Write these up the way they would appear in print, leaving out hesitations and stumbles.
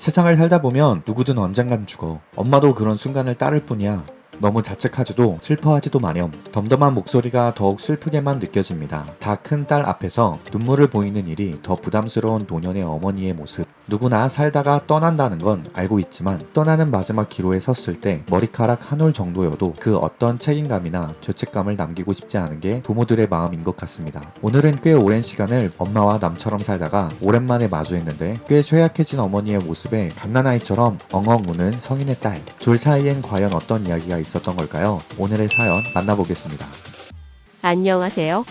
세상을 살다 보면 누구든 언젠간 죽어. 엄마도 그런 순간을 따를 뿐이야. 너무 자책하지도 슬퍼하지도 마렴. 덤덤한 목소리가 더욱 슬프게만 느껴집니다. 다 큰 딸 앞에서 눈물을 보이는 일이 더 부담스러운 노년의 어머니의 모습. 누구나 살다가 떠난다는 건 알고 있지만 떠나는 마지막 기로에 섰을 때 머리카락 한 올 정도여도 그 어떤 책임감이나 죄책감을 남기고 싶지 않은 게 부모들의 마음인 것 같습니다. 오늘은 꽤 오랜 시간을 엄마와 남처럼 살다가 오랜만에 마주했는데 꽤 쇠약해진 어머니의 모습에 갓난아이처럼 엉엉 우는 성인의 딸. 둘 사이엔 과연 어떤 이야기가 있었던 걸까요? 오늘의 사연 만나보겠습니다. 안녕하세요.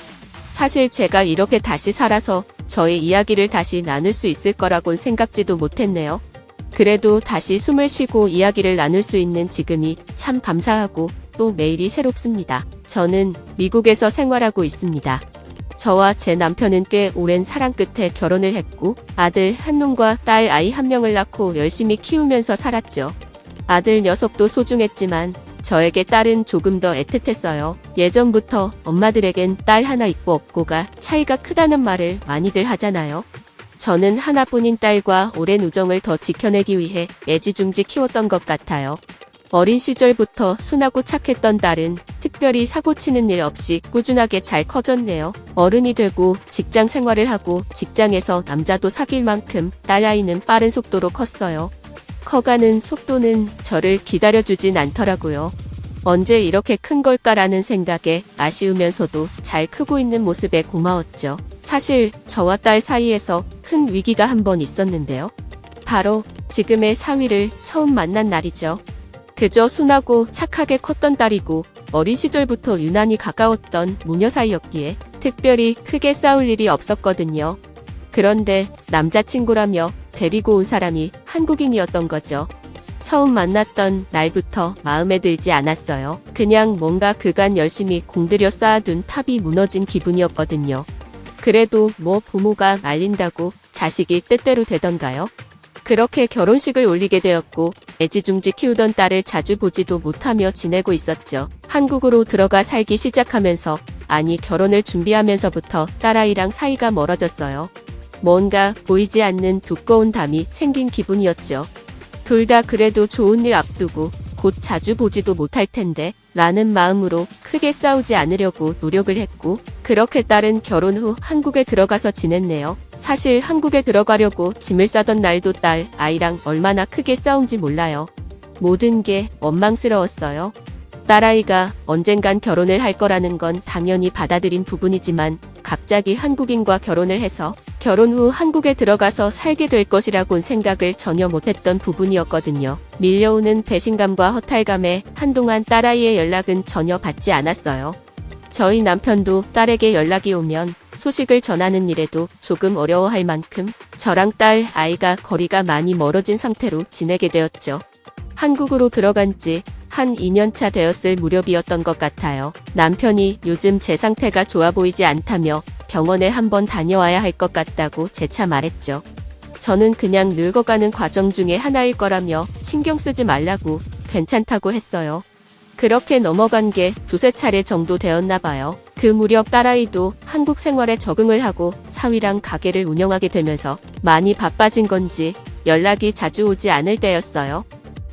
사실 제가 이렇게 다시 살아서 저의 이야기를 다시 나눌 수 있을 거라곤 생각지도 못했네요. 그래도 다시 숨을 쉬고 이야기를 나눌 수 있는 지금이 참 감사하고 또 매일이 새롭습니다. 저는 미국에서 생활하고 있습니다. 저와 제 남편은 꽤 오랜 사랑 끝에 결혼을 했고 아들 한 놈과 딸 아이 한 명을 낳고 열심히 키우면서 살았죠. 아들 녀석도 소중했지만 저에게 딸은 조금 더 애틋했어요. 예전부터 엄마들에겐 딸 하나 있고 없고가 차이가 크다는 말을 많이들 하잖아요. 저는 하나뿐인 딸과 오랜 우정을 더 지켜내기 위해 애지중지 키웠던 것 같아요. 어린 시절부터 순하고 착했던 딸은 특별히 사고치는 일 없이 꾸준하게 잘 커졌네요. 어른이 되고 직장 생활을 하고 직장에서 남자도 사귈 만큼 딸아이는 빠른 속도로 컸어요. 커가는 속도는 저를 기다려주진 않더라고요. 언제 이렇게 큰 걸까라는 생각에 아쉬우면서도 잘 크고 있는 모습에 고마웠죠. 사실 저와 딸 사이에서 큰 위기가 한 번 있었는데요. 바로 지금의 사위를 처음 만난 날이죠. 그저 순하고 착하게 컸던 딸이고 어린 시절부터 유난히 가까웠던 무녀 사이였기에 특별히 크게 싸울 일이 없었거든요. 그런데 남자친구라며 데리고 온 사람이 한국인이었던 거죠. 처음 만났던 날부터 마음에 들지 않았어요. 그냥 뭔가 그간 열심히 공들여 쌓아둔 탑이 무너진 기분이었거든요. 그래도 뭐 부모가 말린다고 자식이 뜻대로 되던가요? 그렇게 결혼식을 올리게 되었고 애지중지 키우던 딸을 자주 보지도 못하며 지내고 있었죠. 한국으로 들어가 살기 시작하면서 아니 결혼을 준비하면서부터 딸아이랑 사이가 멀어졌어요. 뭔가 보이지 않는 두꺼운 담이 생긴 기분이었죠. 둘 다 그래도 좋은 일 앞두고 곧 자주 보지도 못할 텐데 라는 마음으로 크게 싸우지 않으려고 노력을 했고 그렇게 딸은 결혼 후 한국에 들어가서 지냈네요. 사실 한국에 들어가려고 짐을 싸던 날도 딸 아이랑 얼마나 크게 싸운지 몰라요. 모든 게 원망스러웠어요. 딸아이가 언젠간 결혼을 할 거라는 건 당연히 받아들인 부분이지만 갑자기 한국인과 결혼을 해서 결혼 후 한국에 들어가서 살게 될 것이라곤 생각을 전혀 못했던 부분이었거든요. 밀려오는 배신감과 허탈감에 한동안 딸아이의 연락은 전혀 받지 않았어요. 저희 남편도 딸에게 연락이 오면 소식을 전하는 일에도 조금 어려워할 만큼 저랑 딸 아이가 거리가 많이 멀어진 상태로 지내게 되었죠. 한국으로 들어간 지 한 2년차 되었을 무렵이었던 것 같아요. 남편이 요즘 제 상태가 좋아 보이지 않다며 병원에 한번 다녀와야 할 것 같다고 재차 말했죠. 저는 그냥 늙어가는 과정 중에 하나일 거라며 신경 쓰지 말라고 괜찮다고 했어요. 그렇게 넘어간 게 두세 차례 정도 되었나 봐요. 그 무렵 딸아이도 한국 생활에 적응을 하고 사위랑 가게를 운영하게 되면서 많이 바빠진 건지 연락이 자주 오지 않을 때였어요.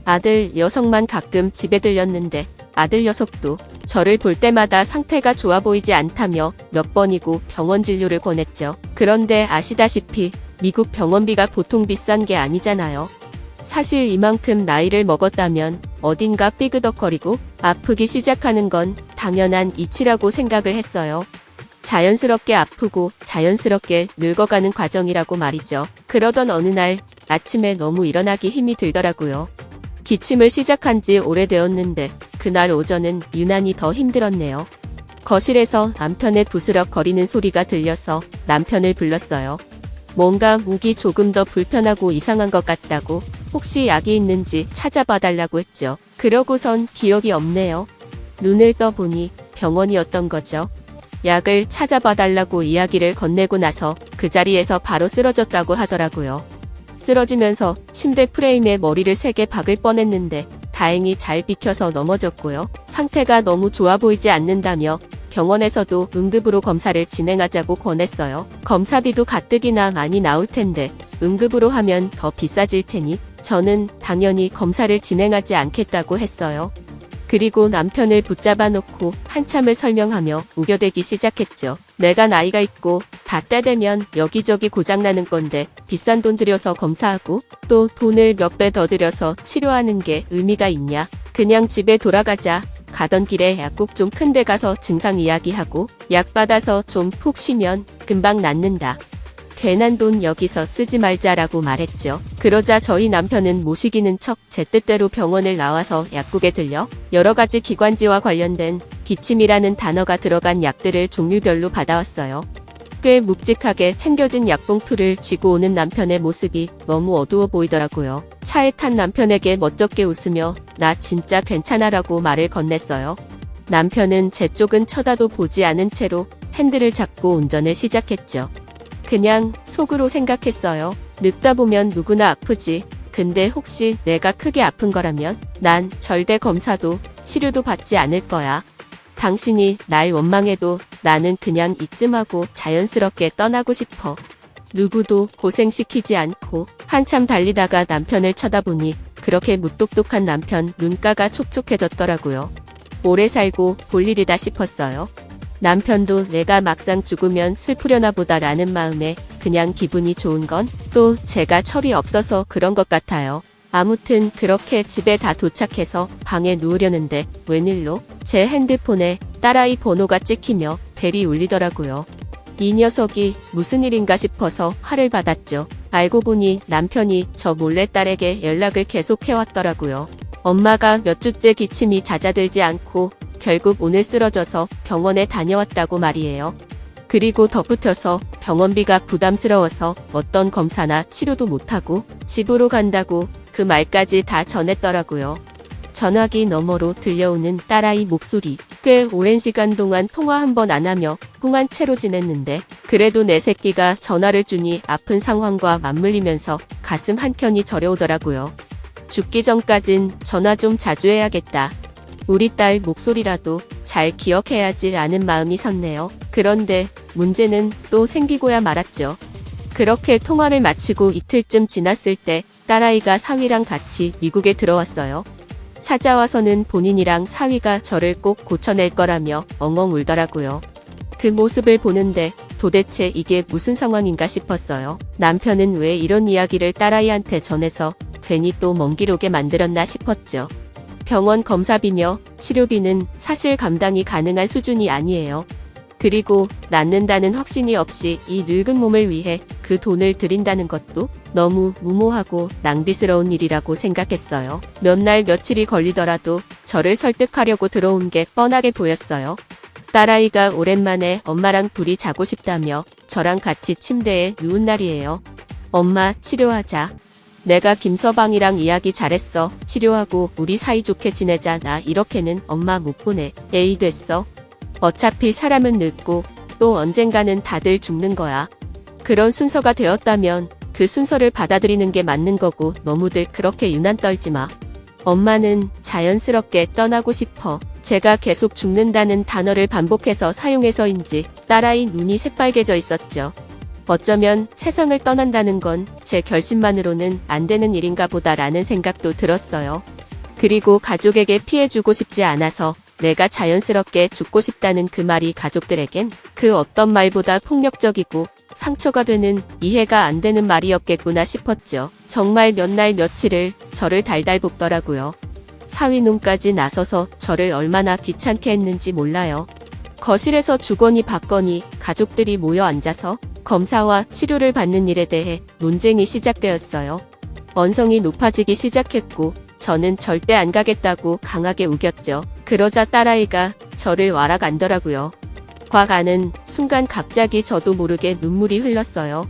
아들 녀석만 가끔 집에 들렸는데 아들 녀석도 저를 볼 때마다 상태가 좋아 보이지 않다며 몇 번이고 병원 진료를 권했죠. 그런데 아시다시피 미국 병원비가 보통 비싼 게 아니잖아요. 사실 이만큼 나이를 먹었다면 어딘가 삐그덕거리고 아프기 시작하는 건 당연한 이치라고 생각을 했어요. 자연스럽게 아프고 자연스럽게 늙어가는 과정이라고 말이죠. 그러던 어느 날 아침에 너무 일어나기 힘이 들더라고요. 기침을 시작한 지 오래되었는데 그날 오전은 유난히 더 힘들었네요. 거실에서 남편의 부스럭거리는 소리가 들려서 남편을 불렀어요. 뭔가 목이 조금 더 불편하고 이상한 것 같다고 혹시 약이 있는지 찾아봐달라고 했죠. 그러고선 기억이 없네요. 눈을 떠보니 병원이었던 거죠. 약을 찾아봐달라고 이야기를 건네고 나서 그 자리에서 바로 쓰러졌다고 하더라고요. 쓰러지면서 침대 프레임에 머리를 세게 박을 뻔했는데 다행히 잘 비켜서 넘어졌고요. 상태가 너무 좋아 보이지 않는다며 병원에서도 응급으로 검사를 진행하자고 권했어요. 검사비도 가뜩이나 많이 나올 텐데 응급으로 하면 더 비싸질 테니 저는 당연히 검사를 진행하지 않겠다고 했어요. 그리고 남편을 붙잡아 놓고 한참을 설명하며 우겨대기 시작했죠. 내가 나이가 있고 다 때 되면 여기저기 고장나는 건데 비싼 돈 들여서 검사하고 또 돈을 몇 배 더 들여서 치료하는 게 의미가 있냐. 그냥 집에 돌아가자. 가던 길에 약국 좀 큰 데 가서 증상 이야기하고 약 받아서 좀 푹 쉬면 금방 낫는다. 괜한 돈 여기서 쓰지 말자라고 말했죠. 그러자 저희 남편은 모시기는 척 제 뜻대로 병원을 나와서 약국에 들려 여러 가지 기관지와 관련된 기침이라는 단어가 들어간 약들을 종류별로 받아왔어요. 꽤 묵직하게 챙겨진 약봉투를 쥐고 오는 남편의 모습이 너무 어두워 보이더라고요. 차에 탄 남편에게 멋쩍게 웃으며 나 진짜 괜찮아라고 말을 건넸어요. 남편은 제 쪽은 쳐다도 보지 않은 채로 핸들을 잡고 운전을 시작했죠. 그냥 속으로 생각했어요. 늙다 보면 누구나 아프지. 근데 혹시 내가 크게 아픈 거라면 난 절대 검사도 치료도 받지 않을 거야. 당신이 날 원망해도 나는 그냥 이쯤 하고 자연스럽게 떠나고 싶어. 누구도 고생시키지 않고. 한참 달리다가 남편을 쳐다보니 그렇게 무뚝뚝한 남편 눈가가 촉촉해졌더라고요. 오래 살고 볼 일이다 싶었어요. 남편도 내가 막상 죽으면 슬프려나 보다라는 마음에 그냥 기분이 좋은 건 또 제가 철이 없어서 그런 것 같아요. 아무튼 그렇게 집에 다 도착해서 방에 누우려는데 웬일로 제 핸드폰에 딸아이 번호가 찍히며 벨이 울리더라고요. 이 녀석이 무슨 일인가 싶어서 화를 받았죠. 알고 보니 남편이 저 몰래 딸에게 연락을 계속해왔더라고요. 엄마가 몇 주째 기침이 잦아들지 않고 결국 오늘 쓰러져서 병원에 다녀왔다고 말이에요. 그리고 덧붙여서 병원비가 부담스러워서 어떤 검사나 치료도 못하고 집으로 간다고 그 말까지 다 전했더라고요. 전화기 너머로 들려오는 딸아이 목소리. 꽤 오랜 시간 동안 통화 한 번 안 하며 붕한 채로 지냈는데 그래도 내 새끼가 전화를 주니 아픈 상황과 맞물리면서 가슴 한켠이 저려오더라고요. 죽기 전까진 전화 좀 자주 해야겠다. 우리 딸 목소리라도 잘 기억해야지 라는 마음이 섰네요. 그런데 문제는 또 생기고야 말았죠. 그렇게 통화를 마치고 이틀쯤 지났을 때 딸아이가 사위랑 같이 미국에 들어왔어요. 찾아와서는 본인이랑 사위가 저를 꼭 고쳐낼 거라며 엉엉 울더라고요. 그 모습을 보는데 도대체 이게 무슨 상황인가 싶었어요. 남편은 왜 이런 이야기를 딸아이한테 전해서 괜히 또 먼 길 오게 만들었나 싶었죠. 병원 검사비며 치료비는 사실 감당이 가능한 수준이 아니에요. 그리고 낫는다는 확신이 없이 이 늙은 몸을 위해 그 돈을 들인다는 것도 너무 무모하고 낭비스러운 일이라고 생각했어요. 몇 날 며칠이 걸리더라도 저를 설득하려고 들어온 게 뻔하게 보였어요. 딸아이가 오랜만에 엄마랑 둘이 자고 싶다며 저랑 같이 침대에 누운 날이에요. 엄마, 치료하자. 내가 김서방이랑 이야기 잘했어. 치료하고 우리 사이좋게 지내자. 나 이렇게는 엄마 못 보내. 에이 됐어. 어차피 사람은 늙고 또 언젠가는 다들 죽는 거야. 그런 순서가 되었다면 그 순서를 받아들이는 게 맞는 거고 너무들 그렇게 유난 떨지 마. 엄마는 자연스럽게 떠나고 싶어. 제가 계속 죽는다는 단어를 반복해서 사용해서인지 딸아이 눈이 새빨개져 있었죠. 어쩌면 세상을 떠난다는 건 제 결심만으로는 안 되는 일인가 보다라는 생각도 들었어요. 그리고 가족에게 피해주고 싶지 않아서 내가 자연스럽게 죽고 싶다는 그 말이 가족들에겐 그 어떤 말보다 폭력적이고 상처가 되는 이해가 안 되는 말이었겠구나 싶었죠. 정말 몇 날 며칠을 저를 달달 볶더라고요. 사위놈까지 나서서 저를 얼마나 귀찮게 했는지 몰라요. 거실에서 주거니 받거니 가족들이 모여 앉아서 검사와 치료를 받는 일에 대해 논쟁이 시작되었어요. 언성이 높아지기 시작했고 저는 절대 안 가겠다고 강하게 우겼죠. 그러자 딸아이가 저를 와락 안더라고요. 꽉 안은 순간 갑자기 저도 모르게 눈물이 흘렀어요.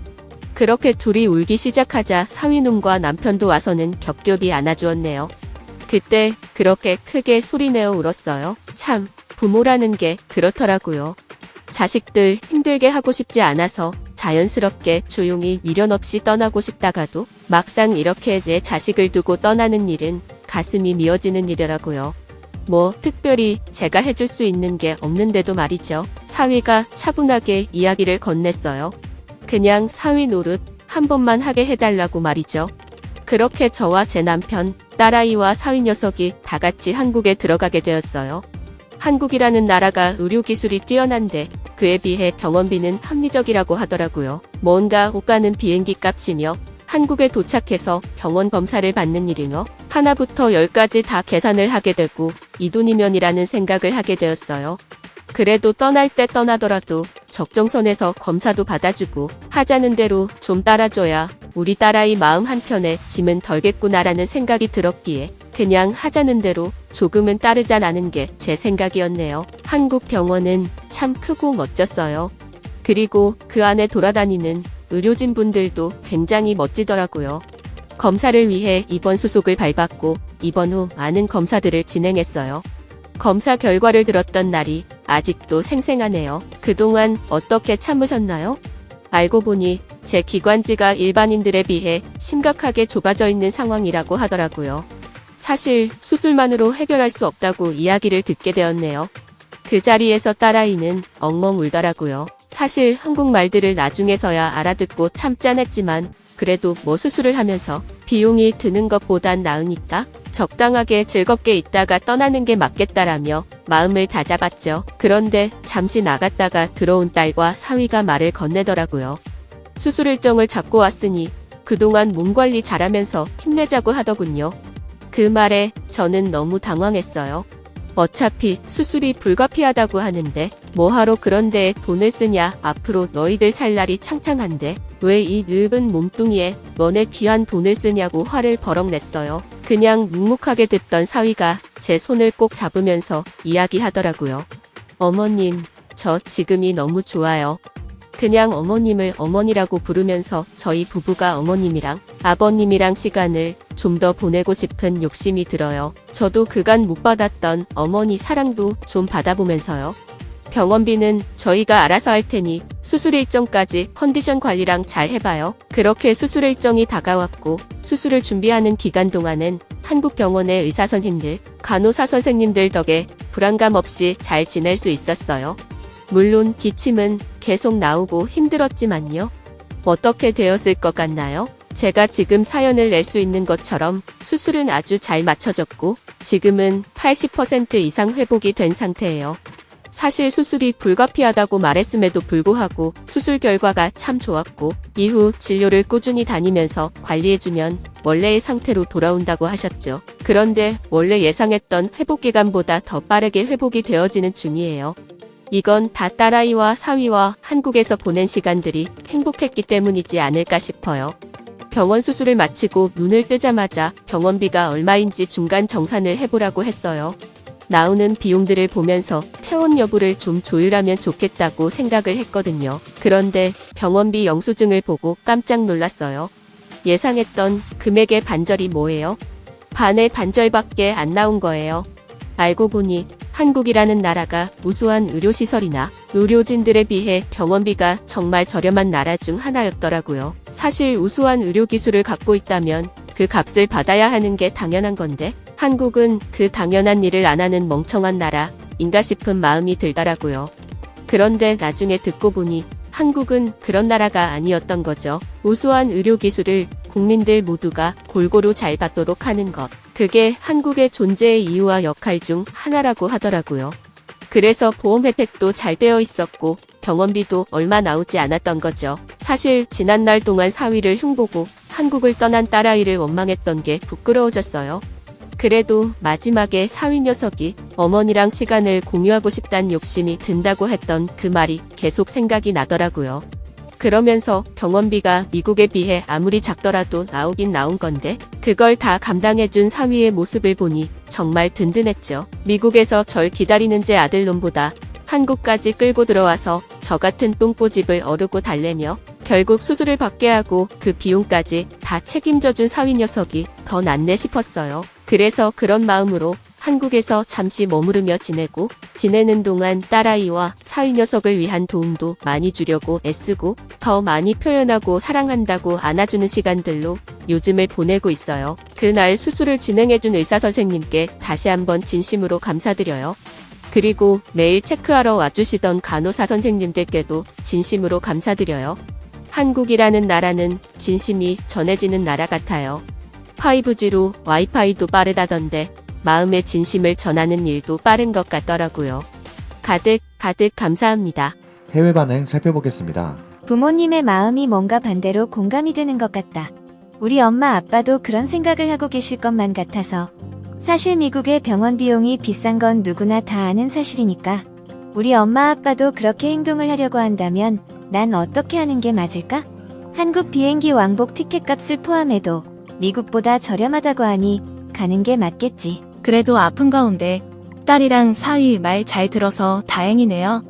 그렇게 둘이 울기 시작하자 사위놈과 남편도 와서는 겹겹이 안아주었네요. 그때 그렇게 크게 소리내어 울었어요. 참, 부모라는 게 그렇더라고요. 자식들 힘들게 하고 싶지 않아서 자연스럽게 조용히 미련 없이 떠나고 싶다가도 막상 이렇게 내 자식을 두고 떠나는 일은 가슴이 미어지는 일이라고요. 뭐 특별히 제가 해줄 수 있는 게 없는데도 말이죠. 사위가 차분하게 이야기를 건넸어요. 그냥 사위 노릇 한 번만 하게 해달라고 말이죠. 그렇게 저와 제 남편, 딸아이와 사위 녀석이 다 같이 한국에 들어가게 되었어요. 한국이라는 나라가 의료기술이 뛰어난데 그에 비해 병원비는 합리적이라고 하더라고요. 뭔가 오가는 비행기 값이며 한국에 도착해서 병원 검사를 받는 일이며 하나부터 10까지 다 계산을 하게 되고 이 돈이면이라는 생각을 하게 되었어요. 그래도 떠날 때 떠나더라도 적정선에서 검사도 받아주고 하자는 대로 좀 따라줘야 우리 딸아이 마음 한켠에 짐은 덜겠구나라는 생각이 들었기에 그냥 하자는 대로 조금은 따르자라는 게 제 생각이었네요. 한국 병원은 참 크고 멋졌어요. 그리고 그 안에 돌아다니는 의료진 분들도 굉장히 멋지더라고요. 검사를 위해 입원 수속을 밟았고 입원 후 많은 검사들을 진행했어요. 검사 결과를 들었던 날이 아직도 생생하네요. 그동안 어떻게 참으셨나요? 알고 보니 제 기관지가 일반인들에 비해 심각하게 좁아져 있는 상황이라고 하더라고요. 사실 수술만으로 해결할 수 없다고 이야기를 듣게 되었네요. 그 자리에서 딸아이는 엉엉 울더라고요. 사실 한국말들을 나중에서야 알아듣고 참 짠했지만 그래도 뭐 수술을 하면서 비용이 드는 것보단 나으니까 적당하게 즐겁게 있다가 떠나는 게 맞겠다라며 마음을 다잡았죠. 그런데 잠시 나갔다가 들어온 딸과 사위가 말을 건네더라고요. 수술 일정을 잡고 왔으니 그동안 몸 관리 잘하면서 힘내자고 하더군요. 그 말에 저는 너무 당황했어요. 어차피 수술이 불가피하다고 하는데 뭐하러 그런 데에 돈을 쓰냐. 앞으로 너희들 살 날이 창창한데 왜 이 늙은 몸뚱이에 너네 귀한 돈을 쓰냐고 화를 버럭 냈어요. 그냥 묵묵하게 듣던 사위가 제 손을 꼭 잡으면서 이야기하더라고요. 어머님, 저 지금이 너무 좋아요. 그냥 어머님을 어머니라고 부르면서 저희 부부가 어머님이랑 아버님이랑 시간을 좀 더 보내고 싶은 욕심이 들어요. 저도 그간 못 받았던 어머니 사랑도 좀 받아보면서요. 병원비는 저희가 알아서 할 테니 수술 일정까지 컨디션 관리랑 잘 해봐요. 그렇게 수술 일정이 다가왔고 수술을 준비하는 기간 동안은 한국 병원의 의사 선생님들, 간호사 선생님들 덕에 불안감 없이 잘 지낼 수 있었어요. 물론 기침은 계속 나오고 힘들었지만요. 어떻게 되었을 것 같나요? 제가 지금 사연을 낼 수 있는 것처럼 수술은 아주 잘 맞춰졌고 지금은 80% 이상 회복이 된 상태예요. 사실 수술이 불가피하다고 말했음에도 불구하고 수술 결과가 참 좋았고 이후 진료를 꾸준히 다니면서 관리해주면 원래의 상태로 돌아온다고 하셨죠. 그런데 원래 예상했던 회복 기간보다 더 빠르게 회복이 되어지는 중이에요. 이건 다 딸아이와 사위와 한국에서 보낸 시간들이 행복했기 때문이지 않을까 싶어요. 병원 수술을 마치고 눈을 뜨자마자 병원비가 얼마인지 중간 정산을 해보라고 했어요. 나오는 비용들을 보면서 퇴원 여부를 좀 조율하면 좋겠다고 생각을 했거든요. 그런데 병원비 영수증을 보고 깜짝 놀랐어요. 예상했던 금액의 반절이 뭐예요? 반의 반절밖에 안 나온 거예요. 알고 보니 한국이라는 나라가 우수한 의료시설이나 의료진들에 비해 병원비가 정말 저렴한 나라 중 하나였더라고요. 사실 우수한 의료기술을 갖고 있다면 그 값을 받아야 하는 게 당연한 건데 한국은 그 당연한 일을 안 하는 멍청한 나라인가 싶은 마음이 들더라고요. 그런데 나중에 듣고 보니 한국은 그런 나라가 아니었던 거죠. 우수한 의료기술을 국민들 모두가 골고루 잘 받도록 하는 것. 그게 한국의 존재의 이유와 역할 중 하나라고 하더라고요. 그래서 보험 혜택도 잘 되어 있었고 병원비도 얼마 나오지 않았던 거죠. 사실 지난날 동안 사위를 흉보고 한국을 떠난 딸아이를 원망했던 게 부끄러워졌어요. 그래도 마지막에 사위 녀석이 어머니랑 시간을 공유하고 싶단 욕심이 든다고 했던 그 말이 계속 생각이 나더라고요. 그러면서 병원비가 미국에 비해 아무리 작더라도 나오긴 나온 건데 그걸 다 감당해준 사위의 모습을 보니 정말 든든했죠. 미국에서 절 기다리는 제 아들놈보다 한국까지 끌고 들어와서 저 같은 똥꼬집을 어르고 달래며 결국 수술을 받게 하고 그 비용까지 다 책임져준 사위 녀석이 더 낫네 싶었어요. 그래서 그런 마음으로 한국에서 잠시 머무르며 지내는 동안 딸아이와 사위 녀석을 위한 도움도 많이 주려고 애쓰고 더 많이 표현하고 사랑한다고 안아주는 시간들로 요즘을 보내고 있어요. 그날 수술을 진행해준 의사 선생님께 다시 한번 진심으로 감사드려요. 그리고 매일 체크하러 와주시던 간호사 선생님들께도 진심으로 감사드려요. 한국이라는 나라는 진심이 전해지는 나라 같아요. 5G로 와이파이도 빠르다던데 마음의 진심을 전하는 일도 빠른 것 같더라고요. 가득 감사합니다. 해외 반응 살펴보겠습니다. 부모님의 마음이 뭔가 반대로 공감이 되는 것 같다. 우리 엄마 아빠도 그런 생각을 하고 계실 것만 같아서. 사실 미국의 병원 비용이 비싼 건 누구나 다 아는 사실이니까. 우리 엄마 아빠도 그렇게 행동을 하려고 한다면 난 어떻게 하는 게 맞을까? 한국 비행기 왕복 티켓값을 포함해도 미국보다 저렴하다고 하니 가는 게 맞겠지. 그래도 아픈 가운데 딸이랑 사위 말 잘 들어서 다행이네요.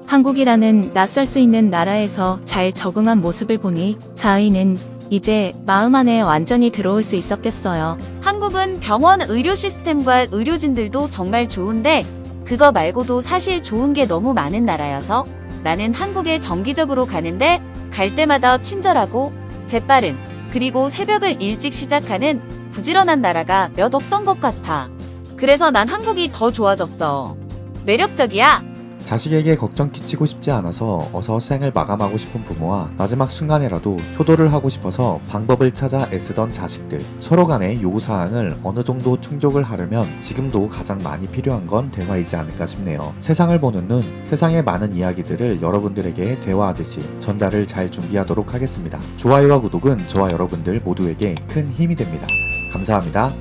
한국이라는 낯설 수 있는 나라에서 잘 적응한 모습을 보니 사위는 이제 마음 안에 완전히 들어올 수 있었겠어요. 한국은 병원 의료 시스템과 의료진들도 정말 좋은데 그거 말고도 사실 좋은 게 너무 많은 나라여서 나는 한국에 정기적으로 가는데 갈 때마다 친절하고 재빠른 그리고 새벽을 일찍 시작하는 부지런한 나라가 몇 없던 것 같아. 그래서 난 한국이 더 좋아졌어. 매력적이야. 자식에게 걱정 끼치고 싶지 않아서 어서 생을 마감하고 싶은 부모와 마지막 순간에라도 효도를 하고 싶어서 방법을 찾아 애쓰던 자식들, 서로 간의 요구사항을 어느 정도 충족을 하려면 지금도 가장 많이 필요한 건 대화이지 않을까 싶네요. 세상을 보는 눈, 세상의 많은 이야기들을 여러분들에게 대화하듯이 전달을 잘 준비하도록 하겠습니다. 좋아요와 구독은 저와 여러분들 모두에게 큰 힘이 됩니다. 감사합니다.